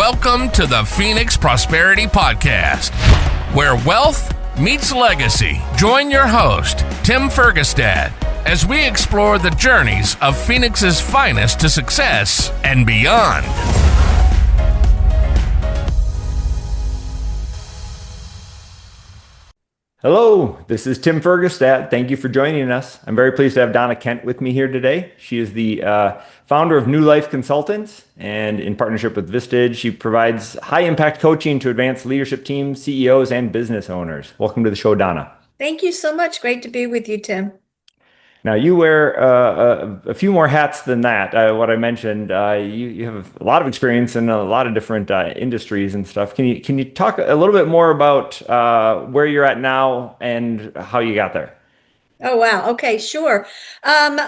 Welcome to the Phoenix Prosperity Podcast, where wealth meets legacy. Join your host, Tim Fergestad, as we explore the journeys of Phoenix's finest to success and beyond. Hello, this is Tim Fergestad. Thank you for joining us. I'm very pleased to have Donna Kent with me here today. She is the founder of New Life Consultants, and in partnership with Vistage, she provides high-impact coaching to advance leadership teams, CEOs, and business owners. Welcome to the show, Donna. Thank you so much. Great to be with you, Tim. Now, you wear a few more hats than that. What I mentioned, you have a lot of experience in a lot of different industries and stuff. Can you talk a little bit more about where you're at now and how you got there? Oh, wow. Okay, sure. I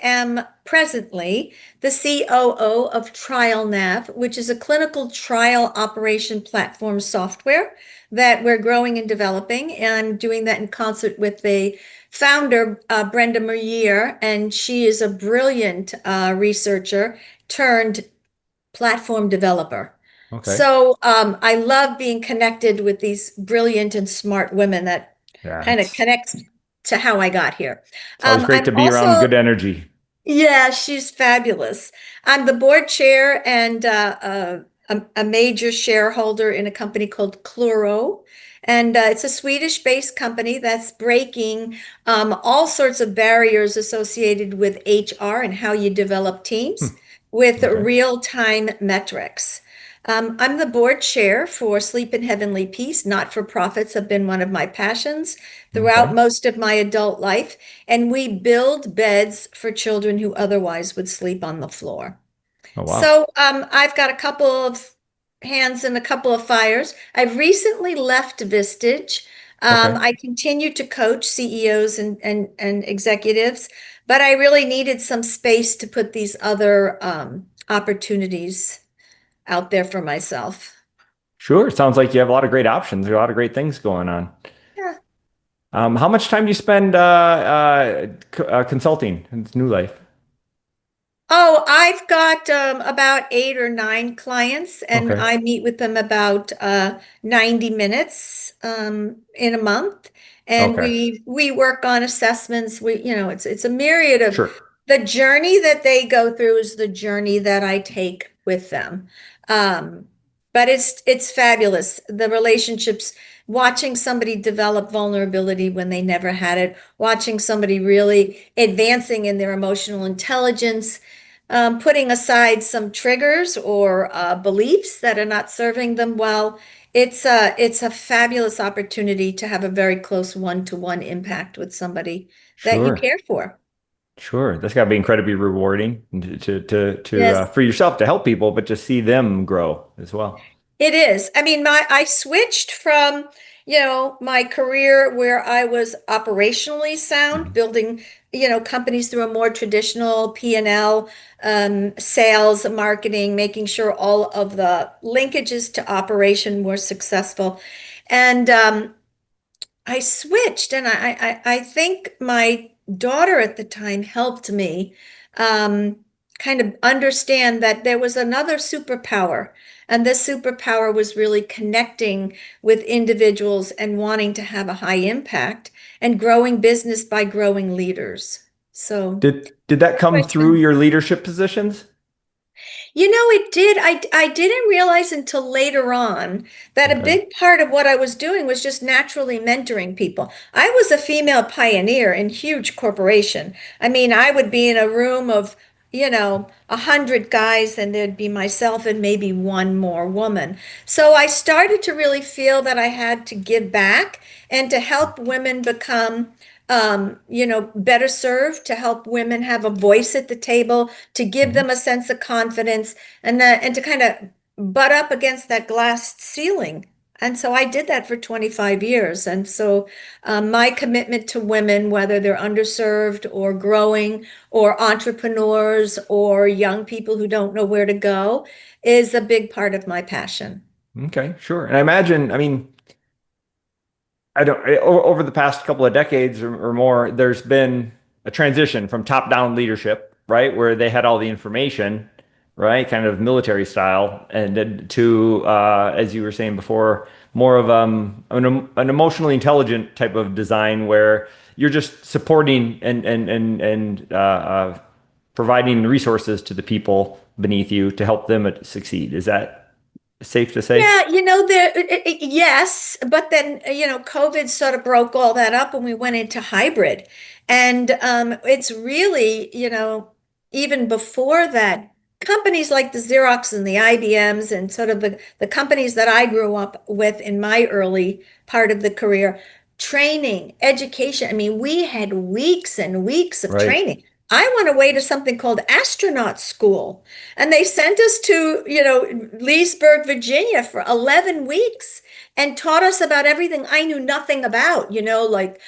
am presently the COO of TrialNav, which is a clinical trial operation platform software that we're growing and developing. And I'm doing that in concert with the founder, Brenda Merrier, and she is a brilliant researcher turned platform developer. Okay. I love being connected with these brilliant and smart women that Yeah, kind of it's connects to how I got here. always great I'm to be around also, good energy. yeah, she's fabulous. I'm the board chair and a major shareholder in a company called Kluro. And it's a Swedish-based company that's breaking all sorts of barriers associated with HR and how you develop teams with Okay. real-time metrics. I'm the board chair for Sleep in Heavenly Peace. Not-for-profits have been one of my passions throughout Okay. most of my adult life. And we build beds for children who otherwise would sleep on the floor. Oh, wow. I've got a couple of hands in a couple of fires. I've recently left Vistage. Okay. I continue to coach CEOs and executives, but I really needed some space to put these other opportunities out there for myself. Sure. Sounds like you have a lot of great options. There are a lot of great things going on. Yeah. How much time do you spend consulting in New Life? Oh, I've got about 8 or 9 clients, and Okay. I meet with them about 90 minutes in a month. And Okay. we work on assessments. It's a myriad of Sure. the journey that they go through is the journey that I take with them. Um, but it's fabulous. The relationships, watching somebody develop vulnerability when they never had it, watching somebody really advancing in their emotional intelligence, putting aside some triggers or beliefs that are not serving them well. It's a fabulous opportunity to have a very close one-to-one impact with somebody that you Sure. care for. Sure. That's got to be incredibly rewarding Yes, for yourself to help people, but to see them grow as well. it is. I mean, I switched from, my career where I was operationally sound, Mhm. building, companies through a more traditional P&L, sales, marketing, making sure all of the linkages to operation were successful. And I switched, and I think my daughter at the time helped me um, kind of understand that there was another superpower, and this superpower was really connecting with individuals and wanting to have a high impact and growing business by growing leaders. So, Did that good come through question. your leadership positions? It did. I didn't realize until later on that a Okay. big part of what I was doing was just naturally mentoring people. I was a female pioneer in huge corporation. I mean, I would be in a room of, 100 guys, and there'd be myself and maybe one more woman. So I started to really feel that I had to give back and to help women become better served, to help women have a voice at the table, to give Mhm. them a sense of confidence, and to kind of butt up against that glass ceiling. And so I did that for 25 years. And so my commitment to women, whether they're underserved or growing or entrepreneurs or young people who don't know where to go, is a big part of my passion. Okay, sure. And I imagine, I mean, over the past couple of decades or more, there's been a transition from top-down leadership, right, where they had all the information, right? Kind of military style, and then to, as you were saying before, more of an emotionally intelligent type of design where you're just supporting and providing resources to the people beneath you to help them succeed. Is that safe to say? Yeah, yes, but then, COVID sort of broke all that up and we went into hybrid. And it's really, even before that, companies like the Xerox and the IBMs and sort of the companies that I grew up with in my early part of the career, training, education. I mean, we had weeks and weeks of Right. training. I went away to something called astronaut school. And they sent us to, Leesburg, Virginia for 11 weeks and taught us about everything I knew nothing about, like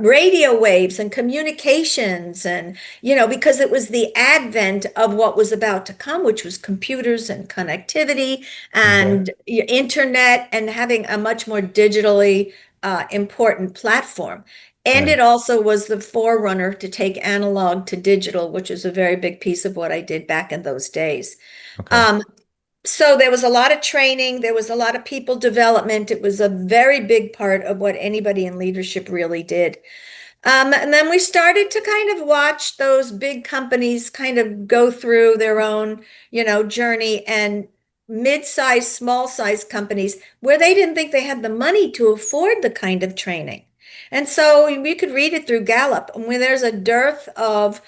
radio waves and communications. And, because it was the advent of what was about to come, which was computers and connectivity Okay. and internet and having a much more digitally important platform. And Right. it also was the forerunner to take analog to digital, which is a very big piece of what I did back in those days. Okay. Um, so there was a lot of training, there was a lot of people development. It was a very big part of what anybody in leadership really did. And then we started to kind of watch those big companies kind of go through their own, journey and mid-sized, small-sized companies where they didn't think they had the money to afford the kind of training. And so you could read it through Gallup, when there's a dearth of,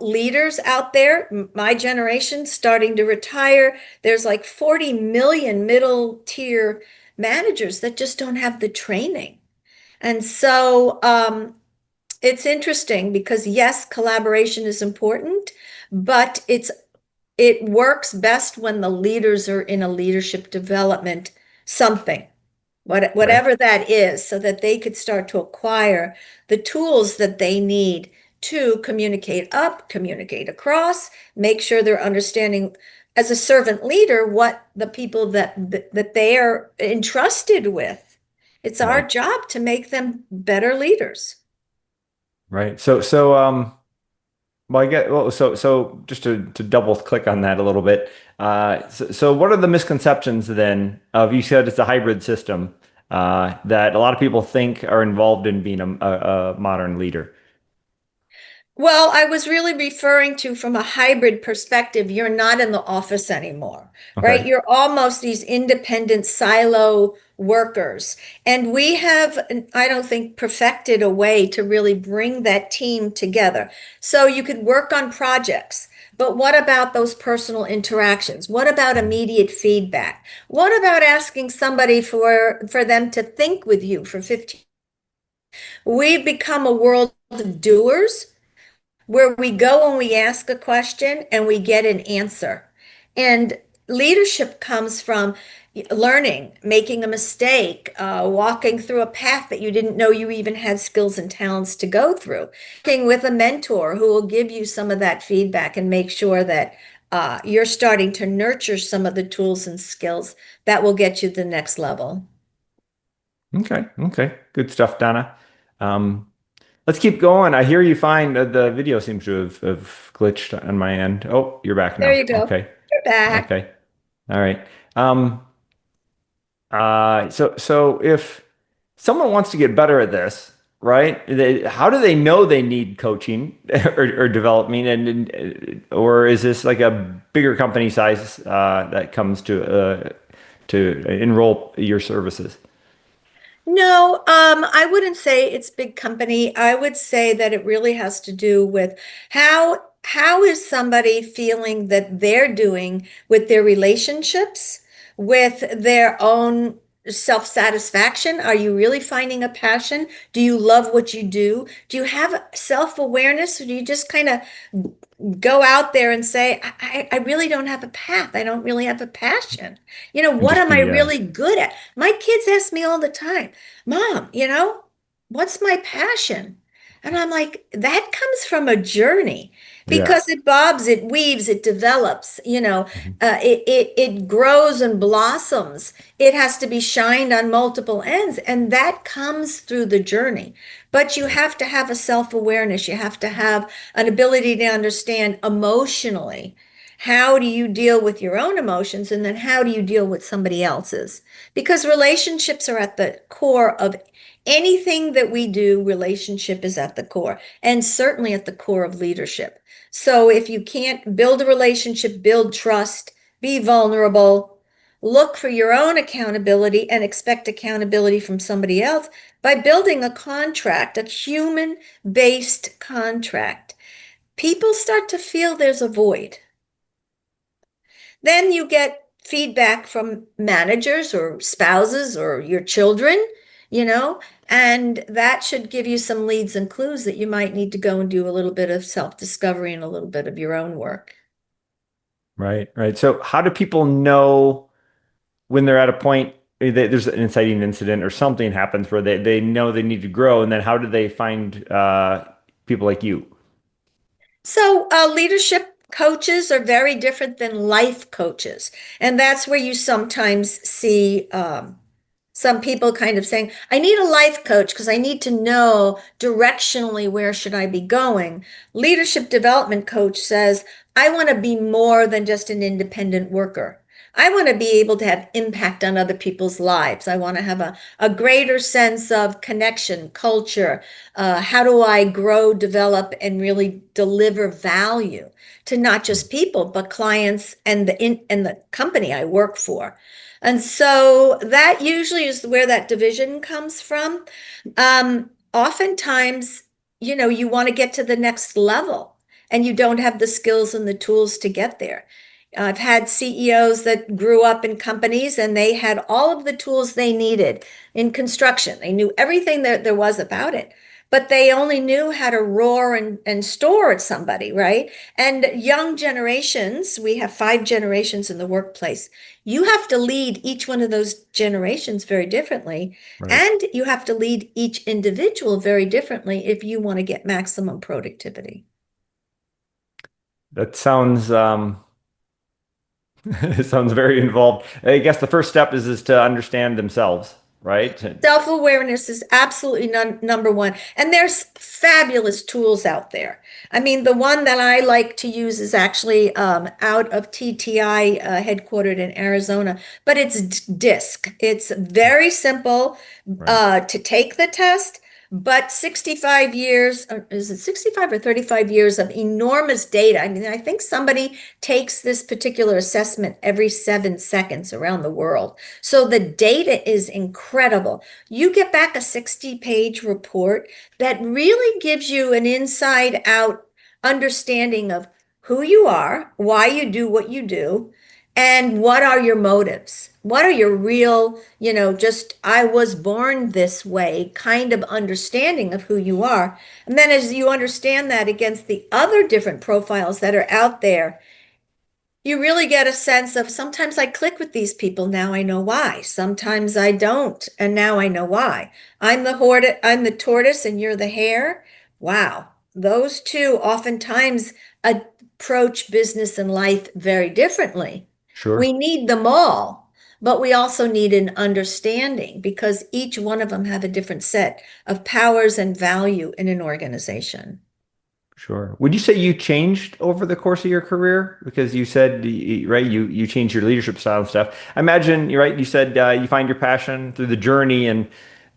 leaders out there, my generation starting to retire, there's like 40 million middle tier managers that just don't have the training. And so it's interesting because yes, collaboration is important, but it works best when the leaders are in a leadership development something, Right. whatever that is, so that they could start to acquire the tools that they need to communicate up, communicate across, make sure they're understanding as a servant leader what the people that they are entrusted with. It's our Right. job to make them better leaders. Right. Well, I get so just to double click on that a little bit. So what are the misconceptions then of, you said it's a hybrid system that a lot of people think are involved in being a modern leader? Well, I was really referring to from a hybrid perspective, you're not in the office anymore, right? Okay. You're almost these independent silo workers. And we have, I don't think, perfected a way to really bring that team together. So you could work on projects, but what about those personal interactions? What about immediate feedback? What about asking somebody for them to think with you for 15? We've become a world of doers where we go and we ask a question and we get an answer. And leadership comes from learning, making a mistake, walking through a path that you didn't know you even had skills and talents to go through, working with a mentor who will give you some of that feedback and make sure that you're starting to nurture some of the tools and skills that will get you to the next level. Okay. Okay. Good stuff, Donna. Um, let's keep going. I hear you find the video seems to have glitched on my end. Oh, you're back There now. you go. Okay. You're back. Okay. All right. So if someone wants to get better at this, right? How do they know they need coaching or development, or is this like a bigger company size that comes to enroll your services? No, I wouldn't say it's big company. I would say that it really has to do with how is somebody feeling that they're doing with their relationships, with their own self-satisfaction. Are you really finding a passion? Do you love what you do? Do you have self-awareness, or do you just kind of go out there and say, I really don't have a path. I don't really have a passion. And What just am I be really good at? My kids ask me all the time, Mom, what's my passion? And I'm like, that comes from a journey yeah. because it bobs, it weaves, it develops, Mhm. it grows and blossoms. It has to be shined on multiple ends, and that comes through the journey. But you Right. have to have a self-awareness. You have to have an ability to understand emotionally. How do you deal with your own emotions? And then how do you deal with somebody else's? Because relationships are at the core of anything that we do. Relationship is at the core, and certainly at the core of leadership. So if you can't build a relationship, build trust, be vulnerable, look for your own accountability and expect accountability from somebody else by building a contract, a human-based contract, people start to feel there's a void. Then you get feedback from managers or spouses or your children, you know, and that should give you some leads and clues that you might need to go and do a little bit of self-discovery and a little bit of your own work. Right, right. So how do people know when they're at a point there's an inciting incident or something happens where they know they need to grow, and then how do they find people like you? So, leadership coaches are very different than life coaches. And that's where you sometimes see some people kind of saying, I need a life coach because I need to know directionally where should I be going. Leadership development coach says, I want to be more than just an independent worker. I want to be able to have impact on other people's lives. I want to have a greater sense of connection, culture. How do I grow, develop, and really deliver value to not just people, but clients and the company I work for? And so that usually is where that division comes from. Oftentimes, you want to get to the next level and you don't have the skills and the tools to get there. I've had CEOs that grew up in companies and they had all of the tools they needed in construction. They knew everything that there was about it, but they only knew how to roar and store at somebody, right? And young generations, we have 5 generations in the workplace. You have to lead each one of those generations very differently. Right. And you have to lead each individual very differently if you want to get maximum productivity. That sounds it sounds very involved. I guess the first step is to understand themselves, right? Self-awareness is absolutely number one. And there's fabulous tools out there. I mean, the one that I like to use is actually out of TTI, headquartered in Arizona, but it's DISC. It's very simple to take the test. But 65 years, is it 65 or 35 years of enormous data? I mean, I think somebody takes this particular assessment every 7 seconds around the world. So the data is incredible. You get back a 60-page report that really gives you an inside out understanding of who you are, why you do what you do, and what are your motives? What are your real, just I was born this way kind of understanding of who you are? And then as you understand that against the other different profiles that are out there, you really get a sense of sometimes I click with these people, now I know why. Sometimes I don't, and now I know why. I'm the tortoise and you're the hare. Wow. Those two oftentimes approach business and life very differently. Sure. We need them all, but we also need an understanding because each one of them have a different set of powers and value in an organization. Sure. Would you say you changed over the course of your career? Because you said, right, you changed your leadership style and stuff. I imagine, right, you said you find your passion through the journey, and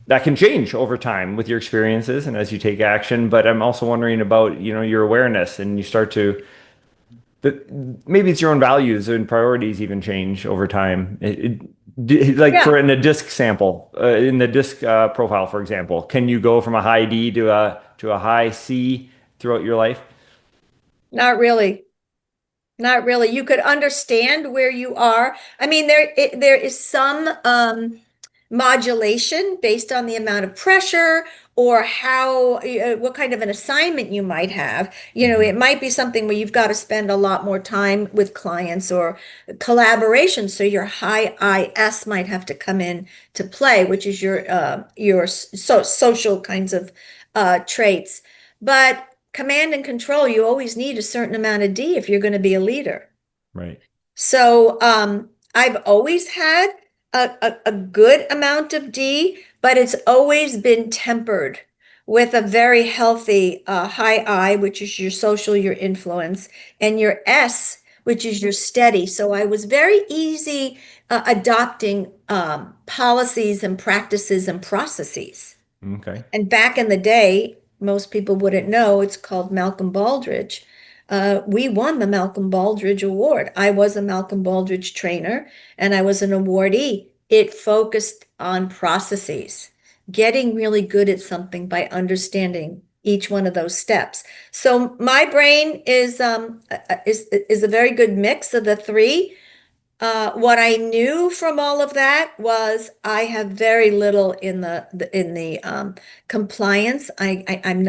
that can change over time with your experiences and as you take action. But I'm also wondering about, your awareness, and you start to, maybe it's your own values and priorities even change over time. Yeah. For in a disc sample, in the disc profile, for example, can you go from a high D to a high C throughout your life? Not really. Not really. You could understand where you are. I mean, there is some modulation based on the amount of pressure or how what kind of an assignment you might have. It might be something where you've got to spend a lot more time with clients or collaboration. So your high IS might have to come in to play, which is your social kinds of traits. But command and control, you always need a certain amount of D if you're going to be a leader. Right. So I've always had a good amount of D, but it's always been tempered with a very healthy high I, which is your social, your influence, and your S, which is your steady. So I was very easy adopting policies and practices and processes. Okay. And back in the day, most people wouldn't know, it's called Malcolm Baldrige. We won the Malcolm Baldrige Award. I was a Malcolm Baldrige trainer and I was an awardee. It focused on processes, getting really good at something by understanding each one of those steps. So my brain is a very good mix of the three. What I knew from all of that was I have very little in the compliance. I'm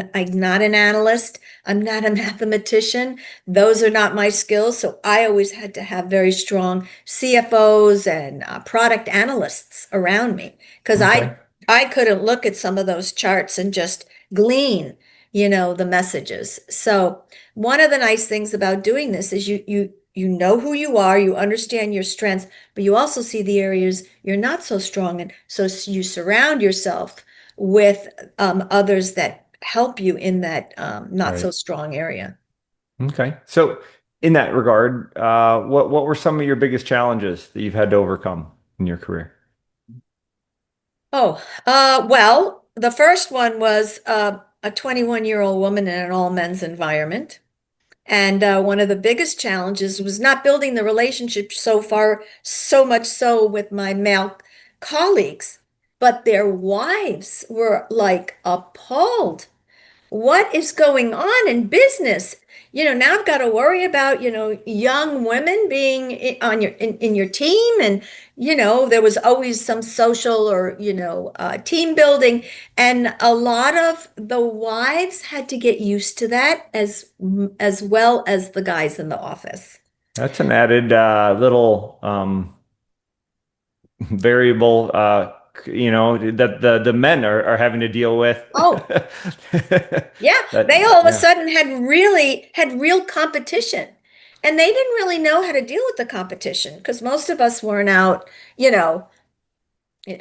not an analyst. I'm not a mathematician. Those are not my skills. So I always had to have very strong CFOs and product analysts around me because Okay. I couldn't look at some of those charts and just glean, the messages. So one of the nice things about doing this is you know who you are, you understand your strengths, but you also see the areas you're not so strong in. So you surround yourself with others that help you in that not so Right. strong area. Okay. So in that regard, what were some of your biggest challenges that you've had to overcome in your career? Oh, well, the first one was a 21-year-old woman in an all men's environment. And one of the biggest challenges was not building the relationship so far, so much so with my male colleagues, but their wives were like appalled. What is going on in business? Now I've got to worry about, young women being on in your team. And, there was always some social or, team building. And a lot of the wives had to get used to that as well as the guys in the office. That's an added little variable, that the men are having to deal with. Oh, yeah, they That, all of a yeah, sudden had real competition. And they didn't really know how to deal with the competition because most of us weren't out,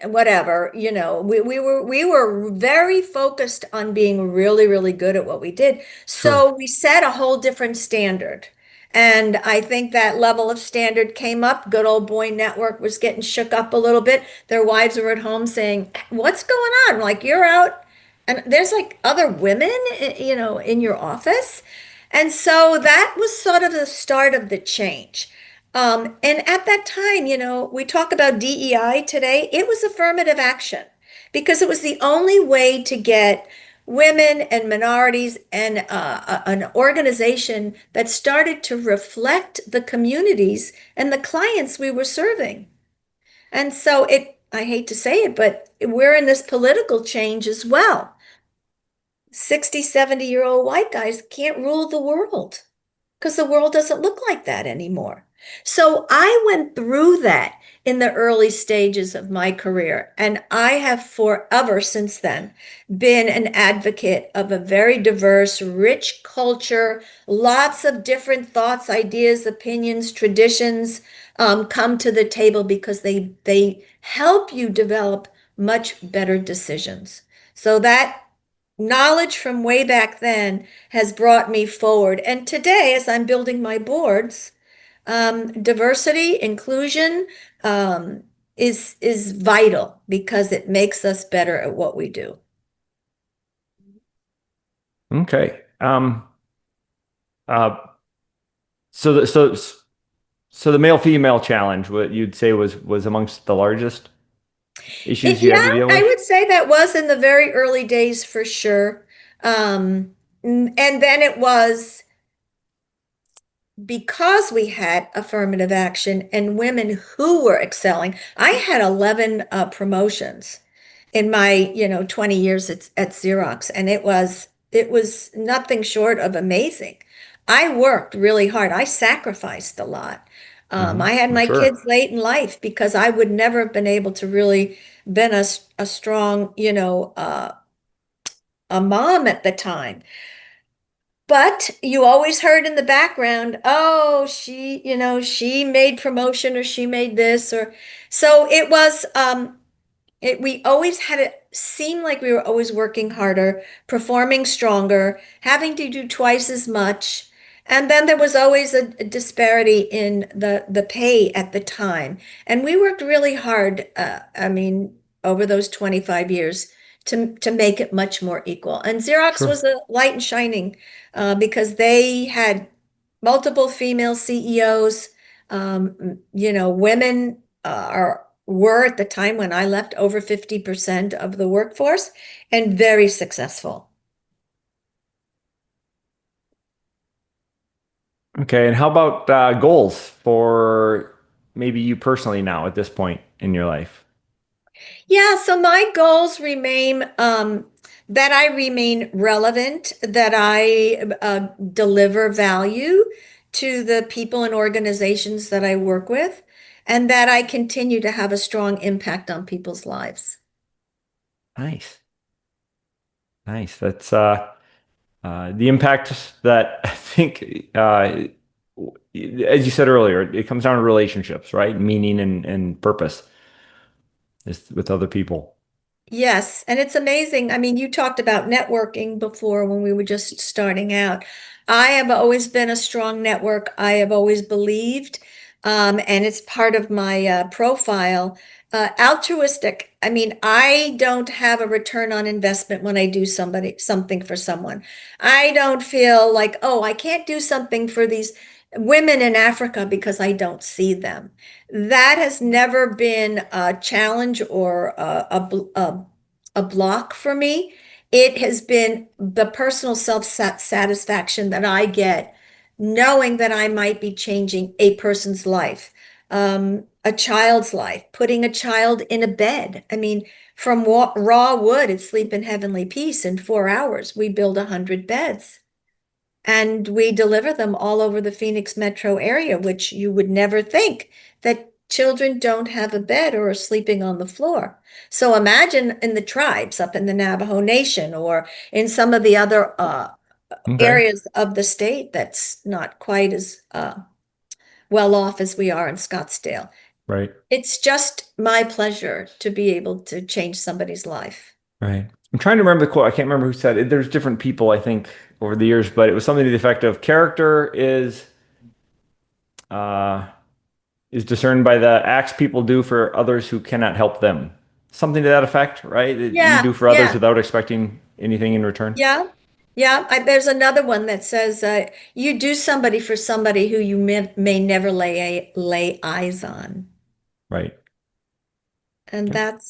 whatever, we were very focused on being really, really good at what we did. sure. So we set a whole different standard. And I think that level of standard came up. Good old boy network was getting shook up a little bit. Their wives were at home saying, "What's going on? Like you're out and there's like other women, in your office." And so that was sort of the start of the change. And at that time, we talk about DEI today, it was affirmative action because it was the only way to get women and minorities and an organization that started to reflect the communities and the clients we were serving. And so I hate to say it, but we're in this political change as well. 60, 70-year-old white guys can't rule the world because the world doesn't look like that anymore. So I went through that in the early stages of my career, and I have forever since then been an advocate of a very diverse, rich culture, lots of different thoughts, ideas, opinions, traditions come to the table because they help you develop much better decisions. So that knowledge from way back then has brought me forward. And today, as I'm building my boards, diversity, inclusion, is vital because it makes us better at what we do. Okay. Uh, so the so so the male female challenge, what you'd say was amongst the largest issues you had to Yeah, deal I with? would say that was in the very early days for sure. And then it was because we had affirmative action and women who were excelling. I had 11 promotions in my 20 years at Xerox, and it was nothing short of amazing. I worked really hard. I sacrificed a lot. I had I'm my sure. kids late in life because I would never have been able to really been a strong a mom at the time. But you always heard in the background, oh, she made promotion or she made this or so it was we always had it seem like we were always working harder, performing stronger, having to do twice as much. And then there was always a disparity in the pay at the time. And we worked really hard, I mean, over those 25 years to make it much more equal. And Xerox Sure. was a light and shining because they had multiple female CEOs. Women were at the time when I left over 50% of the workforce and very successful. Okay. And how about goals for maybe you personally now at this point in your life? Yeah, so my goals remain that I remain relevant, that I deliver value to the people and organizations that I work with, and that I continue to have a strong impact on people's lives. Nice. Nice. That's the impact that I think, as you said earlier, it comes down to relationships, right? Meaning and purpose is with other people. Yes, and it's amazing. I mean, you talked about networking before when we were just starting out. I have always been a strong network. I have always believed, and it's part of my profile. Altruistic. I mean, I don't have a return on investment when I do something for someone. I don't feel like, oh, I can't do something for these women in Africa because I don't see them. That has never been a challenge or a block for me. It has been the personal self-satisfaction that I get knowing that I might be changing a person's life, a child's life, putting a child in a bed. I mean, from raw wood and sleep in heavenly peace in 4 hours, we build 100 beds. And we deliver them all over the Phoenix metro area, which you would never think that children don't have a bed or are sleeping on the floor. So imagine in the tribes up in the Navajo Nation or in some of the other Okay. areas of the state that's not quite as well off as we are in Scottsdale. Right. It's just my pleasure to be able to change somebody's life. Right. I'm trying to remember the quote. I can't remember who said it. There's different people, I think, over the years, but it was something to the effect of character uh, is discerned by the acts people do for others who cannot help them. Something to that effect, right? That you Yeah, do for others yeah. without expecting anything in return. Yeah, yeah. There's another one that says you do somebody for somebody who you may never lay eyes on, Right. and Yep.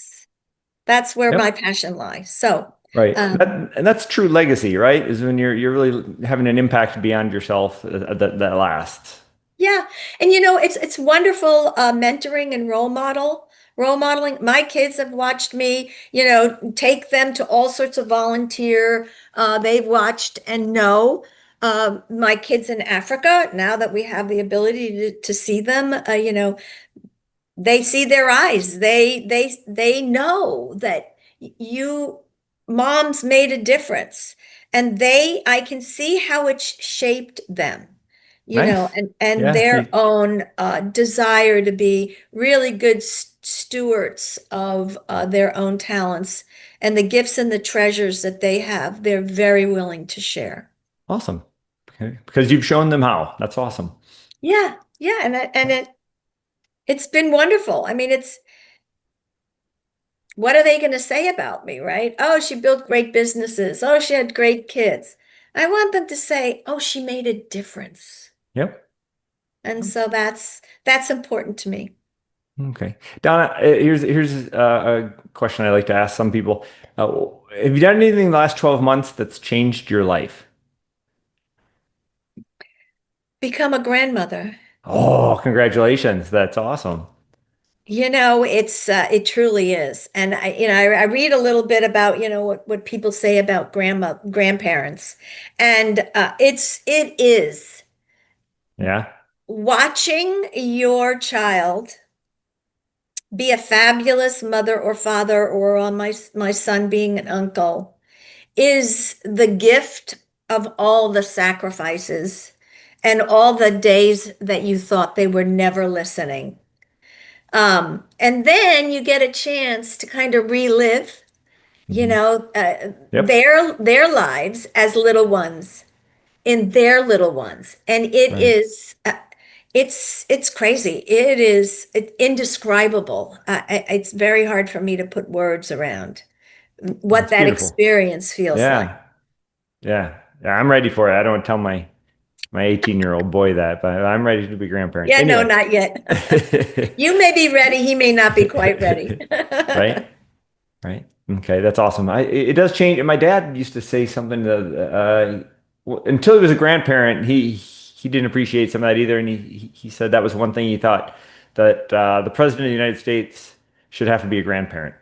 that's where my Yep. passion lies. So, Right. um, And that's true legacy, right? Is when you're really having an impact beyond yourself that lasts. yeah, and it's wonderful mentoring and role modeling. My kids have watched me, take them to all sorts of volunteer. They've watched and know. My kids in Africa, now that we have the ability to see them, they see their eyes. They know that you moms made a difference, and I can see how it shaped them, Nice. and Yeah. their own desire to be really good stewards of their own talents and the gifts and the treasures that they have. They're very willing to share. Awesome. Okay. Because you've shown them how. That's awesome. Yeah, yeah, it's been wonderful. I mean, what are they going to say about me, right? Oh, she built great businesses. Oh, she had great kids. I want them to say, oh, she made a difference. Yep. And so that's important to me. Okay. Donna, here's a question I like to ask some people. Have you done anything in the last 12 months that's changed your life? Become a grandmother. Oh, congratulations. That's awesome. It truly is. And I read a little bit about, what people say about grandparents. And it is Yeah. watching your child be a fabulous mother or father, or on my son being an uncle, is the gift of all the sacrifices and all the days that you thought they were never listening. And then you get a chance to kind of relive, Mhm. Yep. their lives as little ones. in their little ones. And Right. it's crazy. It is indescribable. It's very hard for me to put words around what That's that beautiful. experience feels like. Yeah. Yeah. Yeah. I'm ready for it. I don't tell my 18-year-old boy that, but I'm ready to be a grandparent. Yeah, no, Anyway. not yet. You may be ready, he may not be quite ready. Right? Right. Okay, that's awesome. It does change. And my dad used to say something that until he was a grandparent, he didn't appreciate some of that either. And he said that was one thing he thought that the president of the United States should have to be a grandparent.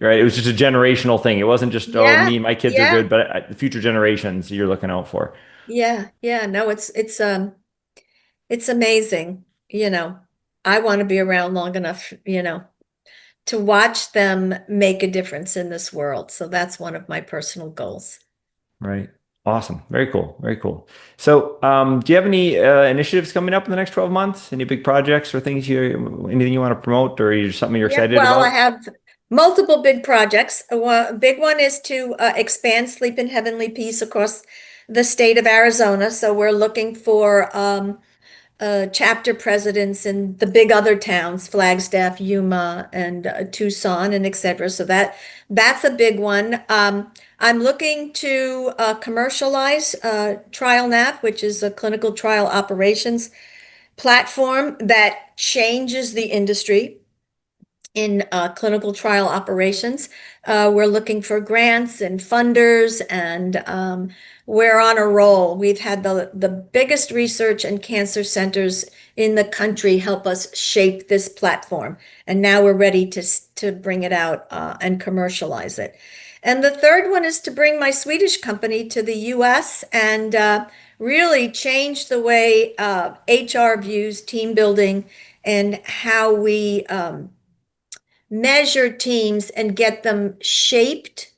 Right? It was just a generational thing. It wasn't just, oh, Yeah, me, my kids are yeah, good, but the future generations you're looking out for. yeah. No, it's amazing. I want to be around long enough, to watch them make a difference in this world. So that's one of my personal goals. Right. Awesome. Very cool. Very cool. So, do you have any initiatives coming up in the next 12 months? Any big projects or anything you want to promote or something you're Yeah, excited well, I about? have multiple big projects. A big one is to expand Sleep in Heavenly Peace across the state of Arizona. So we're looking for chapter presidents in the big other towns, Flagstaff, Yuma, and Tucson, and et cetera. So that's a big one. I'm looking to commercialize TrialNav, which is a clinical trial operations platform that changes the industry in clinical trial operations. We're looking for grants and funders, and we're on a roll. We've had the biggest research and cancer centers in the country help us shape this platform, and now we're ready to bring it out and commercialize it. And the third one is to bring my Swedish company to the US and really change the way HR views team building and how we measure teams and get them shaped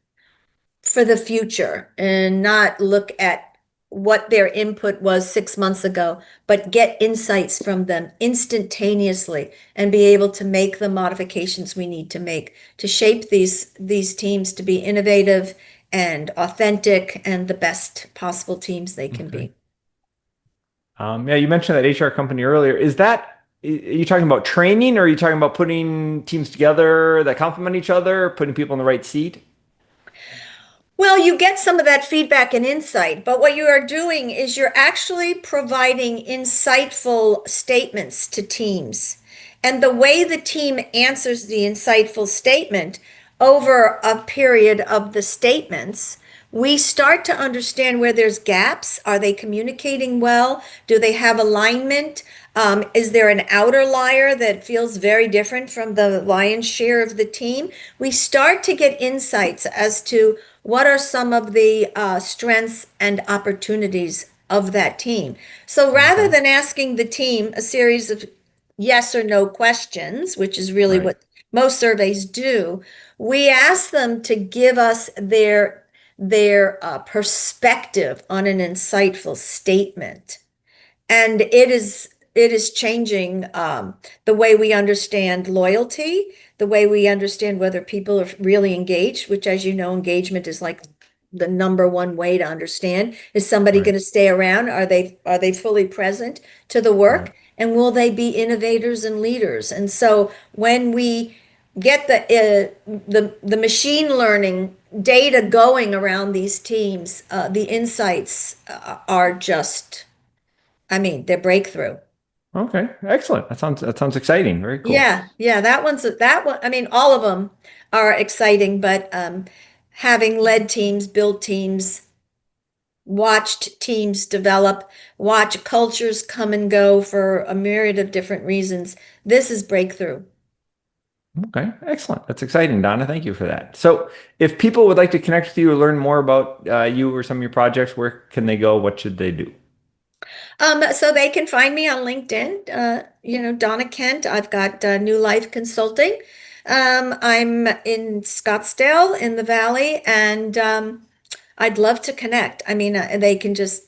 for the future and not look at what their input was 6 months ago, but get insights from them instantaneously and be able to make the modifications we need to make to shape these teams to be innovative and authentic and the best possible teams they can Okay. be. Yeah, you mentioned that HR company earlier. Are you talking about training or are you talking about putting teams together that complement each other, putting people in the right seat? Well, you get some of that feedback and insight, but what you are doing is you're actually providing insightful statements to teams. And the way the team answers the insightful statement over a period of the statements, we start to understand where there's gaps. Are they communicating well? Do they have alignment? Is there an outer liar that feels very different from the lion's share of the team? We start to get insights as to what are some of the strengths and opportunities of that team. So rather Okay. than asking the team a series of yes or no questions, which is really Right. what most surveys do, we ask them to give us their perspective on an insightful statement. And it is changing the way we understand loyalty, the way we understand whether people are really engaged, which, as you know, engagement is like the number one way to understand. Is somebody going Right. to stay around? Are they fully present to the Right. work? And will they be innovators and leaders? And so when we get the machine learning data going around these teams, the insights are just, I mean, they're breakthrough. Okay. Excellent. That sounds exciting. Very cool. Yeah. That one. I mean, all of them are exciting, but having led teams, built teams, watched teams develop, watch cultures come and go for a myriad of different reasons. This is breakthrough. Okay. Excellent. That's exciting, Donna. Thank you for that. So, if people would like to connect with you or learn more about you or some of your projects, where can they go? What should they do? So they can find me on LinkedIn. Donna Kent. I've got New Life Consulting. I'm in Scottsdale in the Valley, and I'd love to connect. I mean, they can just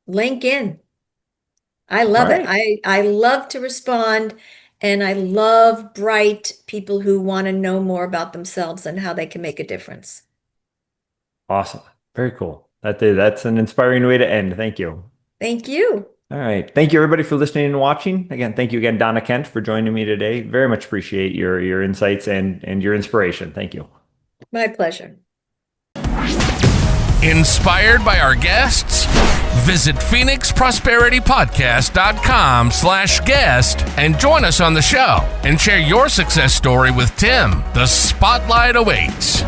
link in. I All love it. right. I love to respond, and I love bright people who want to know more about themselves and how they can make a difference. Awesome. Very cool. That's an inspiring way to end. Thank you. Thank you. All right. Thank you, everybody, for listening and watching. Again, thank you again, Donna Kent, for joining me today. Very much appreciate your insights and your inspiration. Thank you. My pleasure. Inspired by our guests? Visit phoenixprosperitypodcast.com/guest and join us on the show and share your success story with Tim. The spotlight awaits.